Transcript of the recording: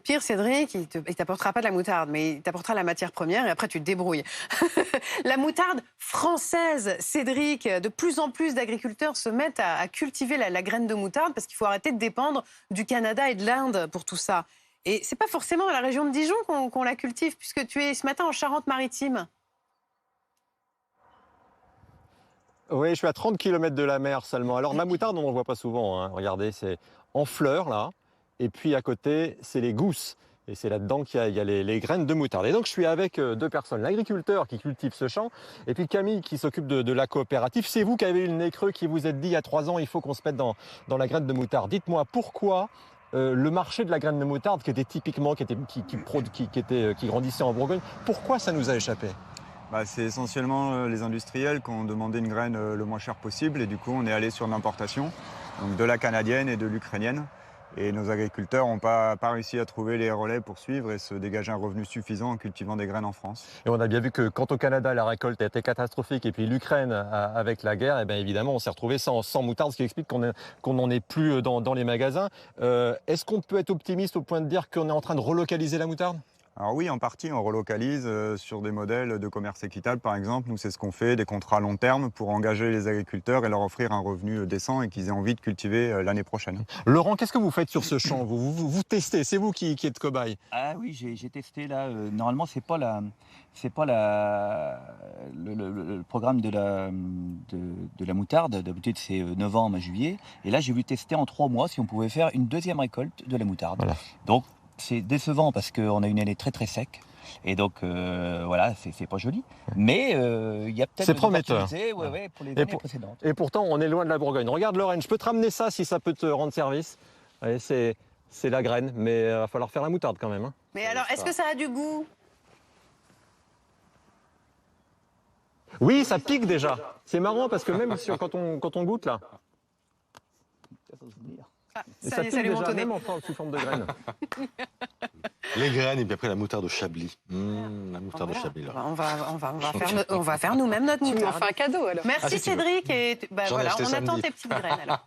pire, Cédric, il t'apportera pas de la moutarde, mais il t'apportera la matière première et après tu te débrouilles. La moutarde française, Cédric, de plus en plus d'agriculteurs se mettent à cultiver la graine de moutarde parce qu'il faut arrêter de dépendre du Canada et de l'Inde pour tout ça. Et c'est pas forcément dans la région de Dijon qu'on la cultive, puisque tu es ce matin en Charente-Maritime. Oui, je suis à 30 km de la mer seulement. Alors ma moutarde, on n'en voit pas souvent, hein. Regardez, c'est en fleurs là. Et puis à côté, c'est les gousses. Et c'est là-dedans qu'il y a les graines de moutarde. Et donc je suis avec deux personnes. L'agriculteur qui cultive ce champ et puis Camille qui s'occupe de la coopérative. C'est vous qui avez eu le nez creux, qui vous êtes dit il y a 3 ans, il faut qu'on se mette dans la graine de moutarde. Dites-moi pourquoi le marché de la graine de moutarde qui était typiquement, qui grandissait en Bourgogne, pourquoi ça nous a échappé? C'est essentiellement les industriels qui ont demandé une graine le moins cher possible et du coup on est allé sur l'importation, donc de la canadienne et de l'ukrainienne. Et nos agriculteurs n'ont pas réussi à trouver les relais pour suivre et se dégager un revenu suffisant en cultivant des graines en France. Et on a bien vu que quand au Canada la récolte a été catastrophique et puis l'Ukraine avec la guerre, et bien évidemment on s'est retrouvé sans moutarde, ce qui explique qu'on n'en est plus dans les magasins. Est-ce qu'on peut être optimiste au point de dire qu'on est en train de relocaliser la moutarde? Alors oui, en partie, on relocalise sur des modèles de commerce équitable, par exemple. Nous, c'est ce qu'on fait, des contrats à long terme pour engager les agriculteurs et leur offrir un revenu décent et qu'ils aient envie de cultiver l'année prochaine. Laurent, qu'est-ce que vous faites sur ce champ? Vous testez, c'est vous qui êtes cobaye. Ah oui, j'ai testé là. Normalement, c'est pas le programme de la moutarde. D'habitude, c'est novembre à juillet. Et là, j'ai voulu tester en 3 mois si on pouvait faire une deuxième récolte de la moutarde. Voilà. Donc, c'est décevant parce qu'on a une année très très sec. Et donc, voilà, c'est pas joli. Mais il y a peut-être c'est des prometteur. opportunités, pour les années précédentes. Et pourtant, on est loin de la Bourgogne. Regarde, Lorraine, je peux te ramener ça si ça peut te rendre service. Allez, c'est la graine, mais il va falloir faire la moutarde quand même, hein. Mais alors, est-ce que ça a du goût? Oui, ça pique déjà. C'est marrant parce que même quand on goûte là, Ah, et ça ça y est, pique ça lui déjà, monte au nez. même sous forme de graines. Les graines et puis après la moutarde au Chablis. La moutarde au Voilà. Chablis. Là. On va faire nous-mêmes notre Tu m'en moutarde. fais un cadeau alors. Merci si tu veux. Cédric. Et J'en ai voilà, acheté on attend samedi. tes petites graines alors.